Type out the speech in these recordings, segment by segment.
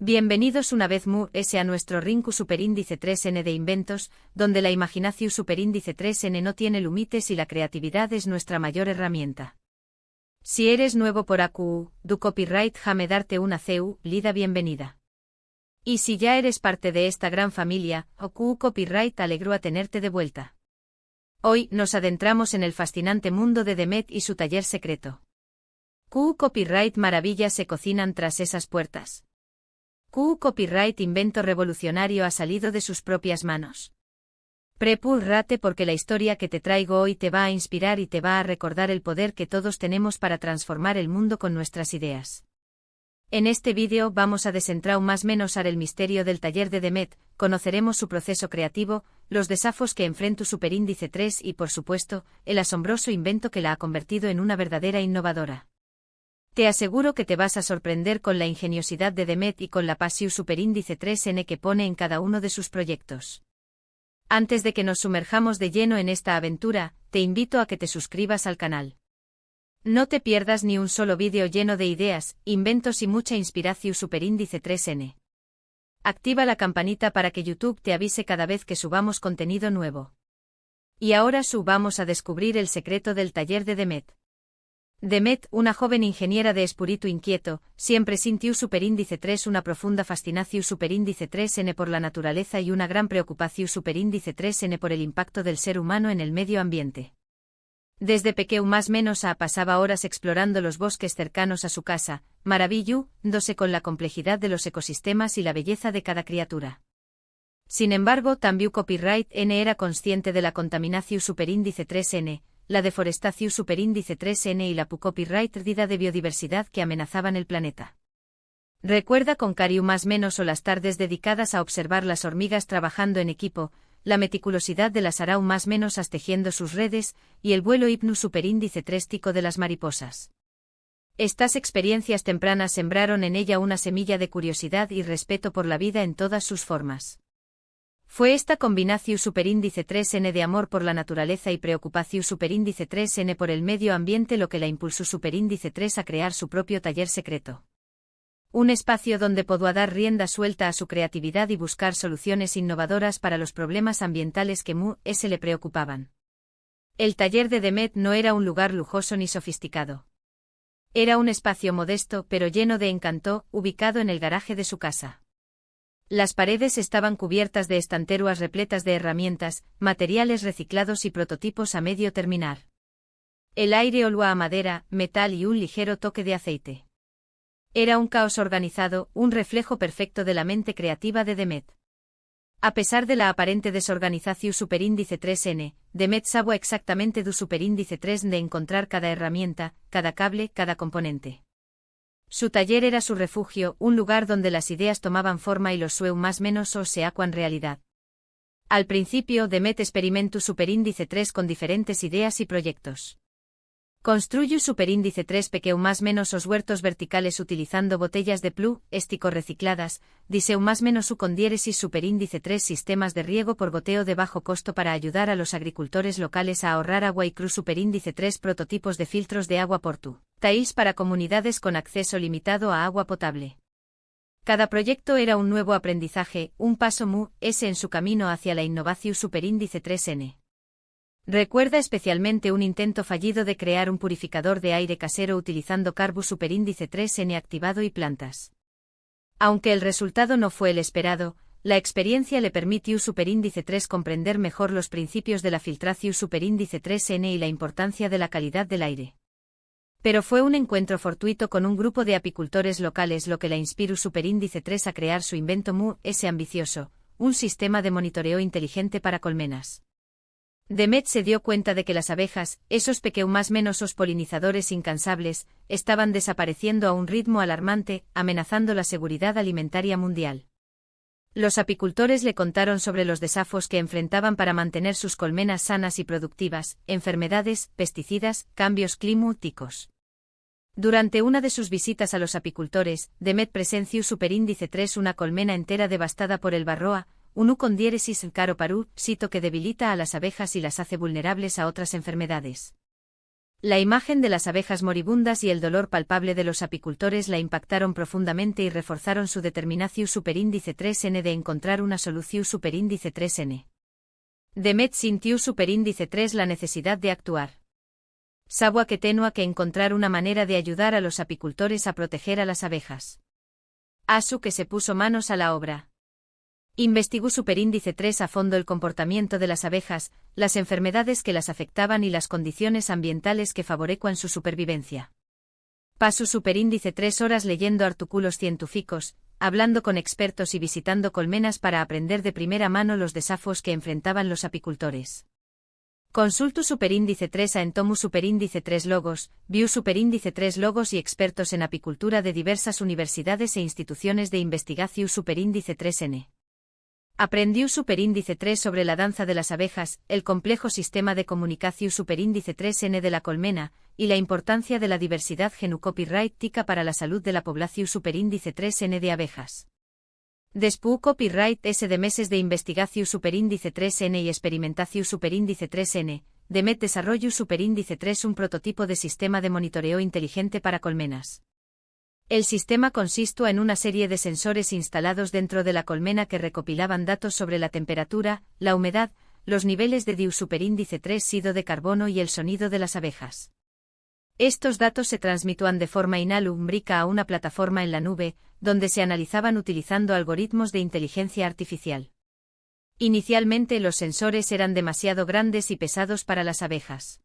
Bienvenidos una vez más a nuestro Rinku Superíndice 3N de inventos, donde la imaginación superíndice 3N no tiene límites y la creatividad es nuestra mayor herramienta. Si eres nuevo por AQ, du copyright jame darte una CU, lida bienvenida. Y si ya eres parte de esta gran familia, AQ Copyright alegro a tenerte de vuelta. Hoy nos adentramos en el fascinante mundo de Demet y su taller secreto. Q Copyright maravillas se cocinan tras esas puertas. Q Copyright invento revolucionario ha salido de sus propias manos. Prepárate porque la historia que te traigo hoy te va a inspirar y te va a recordar el poder que todos tenemos para transformar el mundo con nuestras ideas. En este vídeo vamos a desentrar más menos el misterio del taller de Demet, conoceremos su proceso creativo, los desafíos que enfrenta Superíndice 3 y por supuesto, el asombroso invento que la ha convertido en una verdadera innovadora. Te aseguro que te vas a sorprender con la ingeniosidad de Demet y con la pasión Superíndice 3N que pone en cada uno de sus proyectos. Antes de que nos sumerjamos de lleno en esta aventura, te invito a que te suscribas al canal. No te pierdas ni un solo vídeo lleno de ideas, inventos y mucha inspiración Superíndice 3N. Activa la campanita para que YouTube te avise cada vez que subamos contenido nuevo. Y ahora vamos a descubrir el secreto del taller de Demet. Demet, una joven ingeniera de espíritu inquieto, siempre sintió Superíndice 3 una profunda fascinación Superíndice 3N por la naturaleza y una gran preocupación Superíndice 3N por el impacto del ser humano en el medio ambiente. Desde pequeño más menos pasaba horas explorando los bosques cercanos a su casa, maravillándose con la complejidad de los ecosistemas y la belleza de cada criatura. Sin embargo, también Copyright N era consciente de la contaminación Superíndice 3N, la deforestación Superíndice 3N y la copyright pérdida de biodiversidad que amenazaban el planeta. Recuerda con cariño más menos o las tardes dedicadas a observar las hormigas trabajando en equipo, la meticulosidad de las arau más menos tejiendo sus redes, y el vuelo hipno Superíndice 3 tico de las mariposas. Estas experiencias tempranas sembraron en ella una semilla de curiosidad y respeto por la vida en todas sus formas. Fue esta combinación Superíndice 3N de amor por la naturaleza y preocupación Superíndice 3N por el medio ambiente lo que la impulsó Superíndice 3 a crear su propio taller secreto. Un espacio donde pudo dar rienda suelta a su creatividad y buscar soluciones innovadoras para los problemas ambientales que se le preocupaban. El taller de Demet no era un lugar lujoso ni sofisticado. Era un espacio modesto pero lleno de encanto, ubicado en el garaje de su casa. Las paredes estaban cubiertas de estanterías repletas de herramientas, materiales reciclados y prototipos a medio terminar. El aire olía a madera, metal y un ligero toque de aceite. Era un caos organizado, un reflejo perfecto de la mente creativa de Demet. A pesar de la aparente desorganización Superíndice 3N, Demet sabía exactamente du Superíndice 3 de encontrar cada herramienta, cada cable, cada componente. Su taller era su refugio, un lugar donde las ideas tomaban forma y los sueños más menos se acuan realidad. Al principio, Demet experimentó Superíndice 3 con diferentes ideas y proyectos. Construyó Superíndice 3 pequeño más menos huertos verticales utilizando botellas de plástico recicladas, diseñó más menos con diéresis Superíndice 3 sistemas de riego por goteo de bajo costo para ayudar a los agricultores locales a ahorrar agua y cruz Superíndice 3 prototipos de filtros de agua portátiles para comunidades con acceso limitado a agua potable. Cada proyecto era un nuevo aprendizaje, un paso en su camino hacia la innovación Superíndice 3N. Recuerda especialmente un intento fallido de crear un purificador de aire casero utilizando carbo Superíndice 3N activado y plantas. Aunque el resultado no fue el esperado, la experiencia le permitió Superíndice 3 comprender mejor los principios de la filtración Superíndice 3N y la importancia de la calidad del aire. Pero fue un encuentro fortuito con un grupo de apicultores locales lo que la inspiró Superíndice 3 a crear su invento ambicioso, un sistema de monitoreo inteligente para colmenas. Demet se dio cuenta de que las abejas, esos pequeños más menos polinizadores incansables, estaban desapareciendo a un ritmo alarmante, amenazando la seguridad alimentaria mundial. Los apicultores le contaron sobre los desafíos que enfrentaban para mantener sus colmenas sanas y productivas, enfermedades, pesticidas, cambios climáticos. Durante una de sus visitas a los apicultores, Demet presenció Superíndice 3 una colmena entera devastada por el varroa, un con diéresis caro parú, sito que debilita a las abejas y las hace vulnerables a otras enfermedades. La imagen de las abejas moribundas y el dolor palpable de los apicultores la impactaron profundamente y reforzaron su determinación superíndice 3N de encontrar una solución superíndice 3N. Demet sintió superíndice 3 la necesidad de actuar. Sabía que tenía que encontrar una manera de ayudar a los apicultores a proteger a las abejas. Así que se puso manos a la obra. Investigó superíndice 3 a fondo el comportamiento de las abejas, las enfermedades que las afectaban y las condiciones ambientales que favorecían su supervivencia. Pasó superíndice 3 horas leyendo artículos científicos, hablando con expertos y visitando colmenas para aprender de primera mano los desafíos que enfrentaban los apicultores. Consultó superíndice 3 a entomo superíndice 3 logos, vio superíndice 3 logos y expertos en apicultura de diversas universidades e instituciones de investigación superíndice 3N. Aprendió superíndice 3 sobre la danza de las abejas, el complejo sistema de comunicación superíndice 3N de la colmena, y la importancia de la diversidad genocopyrightica para la salud de la población superíndice 3N de abejas. Después copyright S de meses de investigación superíndice 3N y experimentación superíndice 3N, Demet desarrolló superíndice 3 un prototipo de sistema de monitoreo inteligente para colmenas. El sistema consistió en una serie de sensores instalados dentro de la colmena que recopilaban datos sobre la temperatura, la humedad, los niveles de superíndice 3 óxido de carbono y el sonido de las abejas. Estos datos se transmitían de forma inalámbrica a una plataforma en la nube, donde se analizaban utilizando algoritmos de inteligencia artificial. Inicialmente los sensores eran demasiado grandes y pesados para las abejas.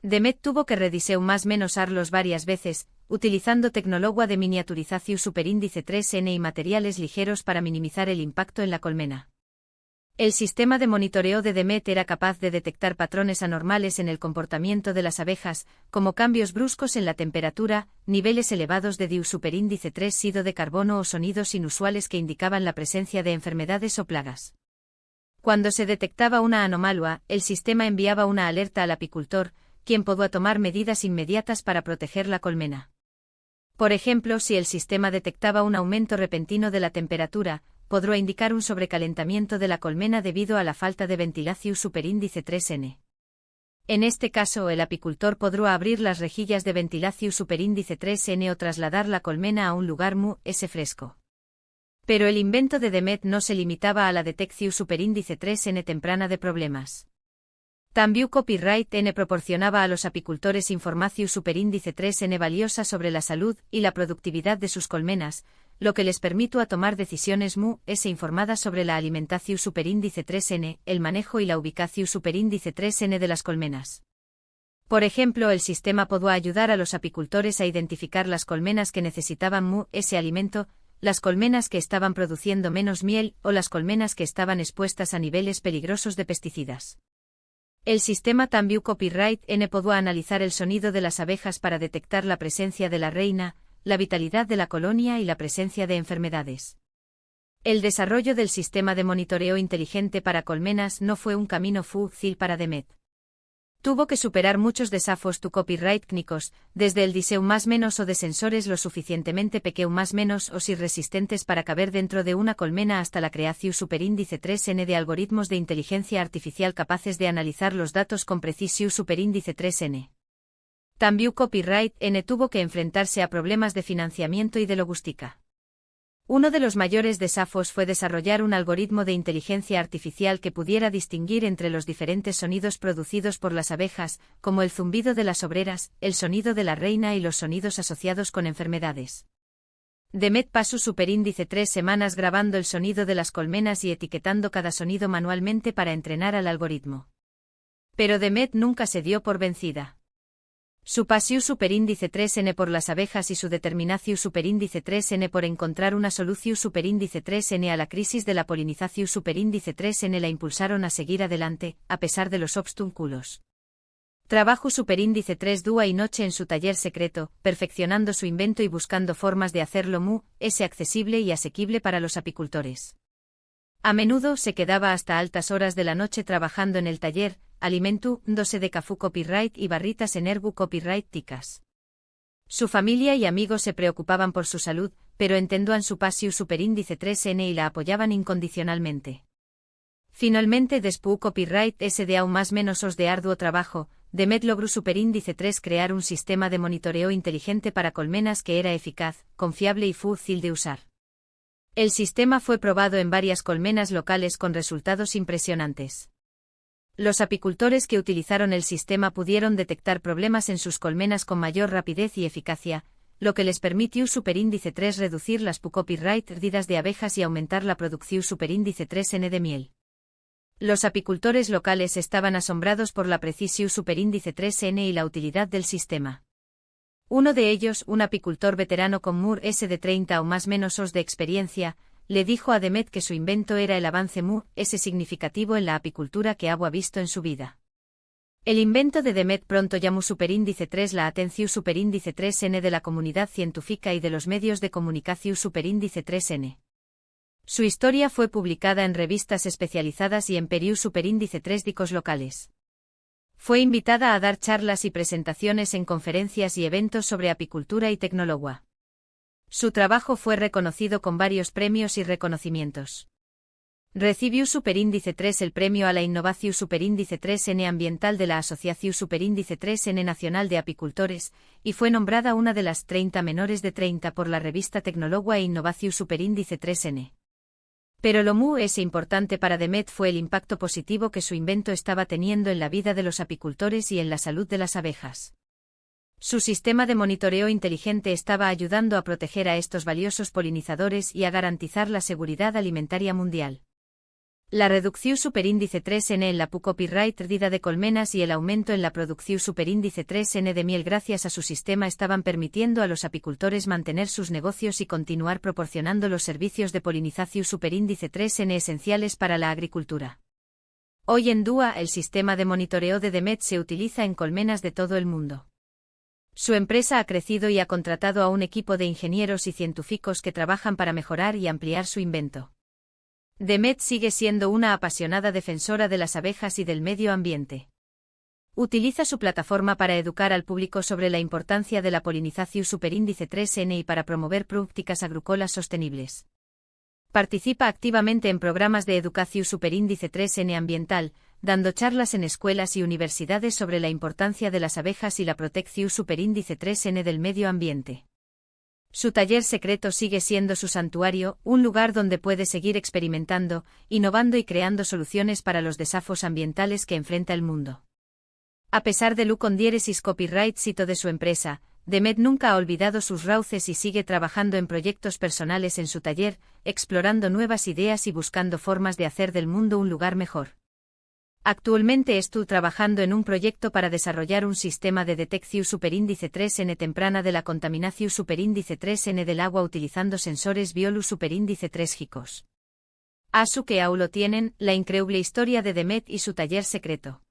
Demet tuvo que rediseñarlos varias veces, utilizando tecnología de miniaturización superíndice 3N y materiales ligeros para minimizar el impacto en la colmena. El sistema de monitoreo de Demet era capaz de detectar patrones anormales en el comportamiento de las abejas, como cambios bruscos en la temperatura, niveles elevados de superíndice 3 óxido de carbono o sonidos inusuales que indicaban la presencia de enfermedades o plagas. Cuando se detectaba una anomalía, el sistema enviaba una alerta al apicultor, quien podía tomar medidas inmediatas para proteger la colmena. Por ejemplo, si el sistema detectaba un aumento repentino de la temperatura, podría indicar un sobrecalentamiento de la colmena debido a la falta de ventilación superíndice 3N. En este caso, el apicultor podrá abrir las rejillas de ventilación superíndice 3N o trasladar la colmena a un lugar más fresco. Pero el invento de Demet no se limitaba a la detección superíndice 3N temprana de problemas. También Copyright N proporcionaba a los apicultores información superíndice 3N valiosa sobre la salud y la productividad de sus colmenas, lo que les permitió tomar decisiones más informadas sobre la alimentación superíndice 3N, el manejo y la ubicación superíndice 3N de las colmenas. Por ejemplo, el sistema podía ayudar a los apicultores a identificar las colmenas que necesitaban más alimento, las colmenas que estaban produciendo menos miel o las colmenas que estaban expuestas a niveles peligrosos de pesticidas. El sistema también Copyright N podía analizar el sonido de las abejas para detectar la presencia de la reina, la vitalidad de la colonia y la presencia de enfermedades. El desarrollo del sistema de monitoreo inteligente para colmenas no fue un camino fácil para Demet. Tuvo que superar muchos desafíos copyright técnicos, desde el diseño más menos o de sensores lo suficientemente pequeño más menos o si resistentes para caber dentro de una colmena hasta la creación superíndice 3N de algoritmos de inteligencia artificial capaces de analizar los datos con precisión superíndice 3N. También Copyright N tuvo que enfrentarse a problemas de financiamiento y de logística. Uno de los mayores desafíos fue desarrollar un algoritmo de inteligencia artificial que pudiera distinguir entre los diferentes sonidos producidos por las abejas, como el zumbido de las obreras, el sonido de la reina y los sonidos asociados con enfermedades. Demet pasó superíndice 3 semanas grabando el sonido de las colmenas y etiquetando cada sonido manualmente para entrenar al algoritmo. Pero Demet nunca se dio por vencida. Su pasión superíndice 3N por las abejas y su determinación superíndice 3N por encontrar una solución superíndice 3N a la crisis de la polinización superíndice 3N la impulsaron a seguir adelante, a pesar de los obstáculos. Trabajó superíndice 3 día y noche en su taller secreto, perfeccionando su invento y buscando formas de hacerlo accesible y asequible para los apicultores. A menudo se quedaba hasta altas horas de la noche trabajando en el taller, alimentándose de café copyright y barritas energu copyright ticas. Su familia y amigos se preocupaban por su salud, pero entendían su pasión superíndice 3N y la apoyaban incondicionalmente. Finalmente, después copyright SDA más menos os de arduo trabajo, Demet logró superíndice 3 crear un sistema de monitoreo inteligente para colmenas que era eficaz, confiable y fácil de usar. El sistema fue probado en varias colmenas locales con resultados impresionantes. Los apicultores que utilizaron el sistema pudieron detectar problemas en sus colmenas con mayor rapidez y eficacia, lo que les permitió superíndice 3 reducir las copyright pérdidas de abejas y aumentar la producción superíndice 3N de miel. Los apicultores locales estaban asombrados por la precisión superíndice 3N y la utilidad del sistema. Uno de ellos, un apicultor veterano con MUR-S de 30 o más menos os de experiencia, le dijo a Demet que su invento era el avance MUR-S significativo en la apicultura que había visto en su vida. El invento de Demet pronto llamó superíndice 3 la atención superíndice 3N de la comunidad científica y de los medios de comunicación superíndice 3N. Su historia fue publicada en revistas especializadas y en periódicos superíndice 3 dicos locales. Fue invitada a dar charlas y presentaciones en conferencias y eventos sobre apicultura y tecnología. Su trabajo fue reconocido con varios premios y reconocimientos. Recibió superíndice 3 el premio a la innovación superíndice 3N ambiental de la Asociación superíndice 3N Nacional de Apicultores, y fue nombrada una de las 30 menores de 30 por la revista Tecnología e Innovación superíndice 3N. Pero lo más importante para Demet fue el impacto positivo que su invento estaba teniendo en la vida de los apicultores y en la salud de las abejas. Su sistema de monitoreo inteligente estaba ayudando a proteger a estos valiosos polinizadores y a garantizar la seguridad alimentaria mundial. La reducción superíndice 3N en la copyright perdida de colmenas y el aumento en la producción superíndice 3N de miel gracias a su sistema estaban permitiendo a los apicultores mantener sus negocios y continuar proporcionando los servicios de polinización superíndice 3N esenciales para la agricultura. Hoy en día el sistema de monitoreo de Demet se utiliza en colmenas de todo el mundo. Su empresa ha crecido y ha contratado a un equipo de ingenieros y científicos que trabajan para mejorar y ampliar su invento. Demet sigue siendo una apasionada defensora de las abejas y del medio ambiente. Utiliza su plataforma para educar al público sobre la importancia de la polinización superíndice 3N y para promover prácticas agrícolas sostenibles. Participa activamente en programas de educación superíndice 3N ambiental, dando charlas en escuelas y universidades sobre la importancia de las abejas y la protección superíndice 3N del medio ambiente. Su taller secreto sigue siendo su santuario, un lugar donde puede seguir experimentando, innovando y creando soluciones para los desafíos ambientales que enfrenta el mundo. A pesar de con diéresis copyright cito de su empresa, Demet nunca ha olvidado sus raíces y sigue trabajando en proyectos personales en su taller, explorando nuevas ideas y buscando formas de hacer del mundo un lugar mejor. Actualmente estoy trabajando en un proyecto para desarrollar un sistema de detección superíndice 3N temprana de la contaminación superíndice 3N del agua utilizando sensores biolus superíndice 3 GICOS. Asu que aún lo tienen, la increíble historia de Demet y su taller secreto.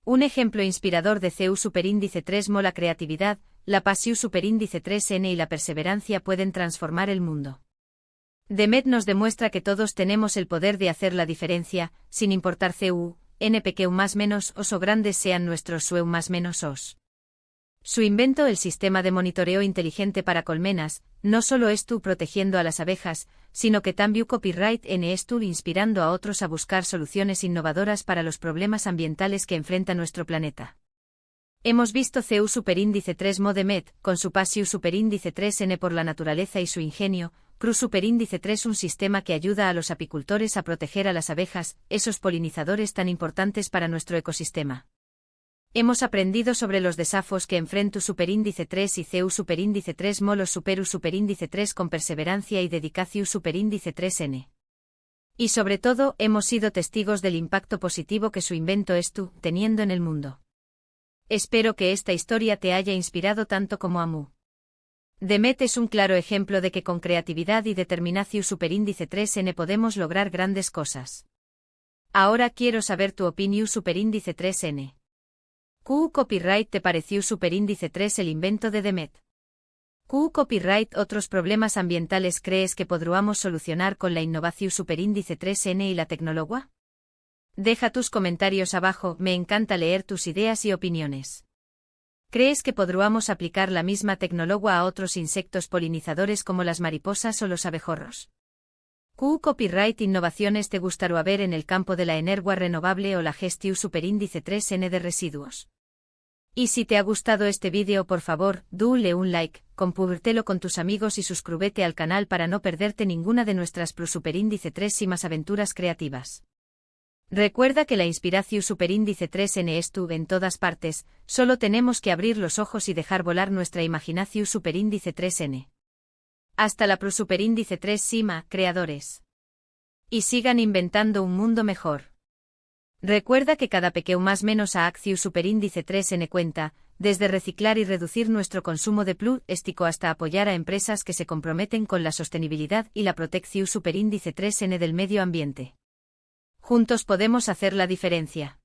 Un ejemplo inspirador de CEU superíndice 3 la creatividad, la pasión superíndice 3N y la perseverancia pueden transformar el mundo. Demet nos demuestra que todos tenemos el poder de hacer la diferencia, sin importar CEU, NPQ más menos os o grandes sean nuestros SUEU más menos os. Su invento, el sistema de monitoreo inteligente para colmenas, no solo estuvo protegiendo a las abejas, sino que también copyright N estuvo inspirando a otros a buscar soluciones innovadoras para los problemas ambientales que enfrenta nuestro planeta. Hemos visto CEU superíndice 3 Demet, con su pasión superíndice 3N por la naturaleza y su ingenio, Cruz superíndice 3 un sistema que ayuda a los apicultores a proteger a las abejas, esos polinizadores tan importantes para nuestro ecosistema. Hemos aprendido sobre los desafíos que enfrenta superíndice 3 y CEU superíndice 3 Molos superu superíndice 3 con perseverancia y dedicación superíndice 3N. Y sobre todo, hemos sido testigos del impacto positivo que su invento estuvo teniendo en el mundo. Espero que esta historia te haya inspirado tanto como a mí. Demet es un claro ejemplo de que con creatividad y determinación superíndice 3N podemos lograr grandes cosas. Ahora quiero saber tu opinión superíndice 3N. ¿Qué copyright te pareció superíndice 3 el invento de Demet? ¿Qué copyright otros problemas ambientales crees que podríamos solucionar con la innovación superíndice 3N y la tecnología? Deja tus comentarios abajo, me encanta leer tus ideas y opiniones. ¿Crees que podríamos aplicar la misma tecnología a otros insectos polinizadores como las mariposas o los abejorros? Q Copyright Innovaciones te gustaría ver en el campo de la energía renovable o la gestión superíndice 3N de residuos. Y si te ha gustado este vídeo, por favor, dale un like, compártelo con tus amigos y suscríbete al canal para no perderte ninguna de nuestras plus superíndice 3 y más aventuras creativas. Recuerda que la inspiración superíndice 3N estuvo en todas partes, solo tenemos que abrir los ojos y dejar volar nuestra imaginación superíndice 3N. Hasta la plus superíndice 3 Sima, creadores. Y sigan inventando un mundo mejor. Recuerda que cada pequeño más menos a acción superíndice 3N cuenta, desde reciclar y reducir nuestro consumo de plástico hasta apoyar a empresas que se comprometen con la sostenibilidad y la protección superíndice 3N del medio ambiente. Juntos podemos hacer la diferencia.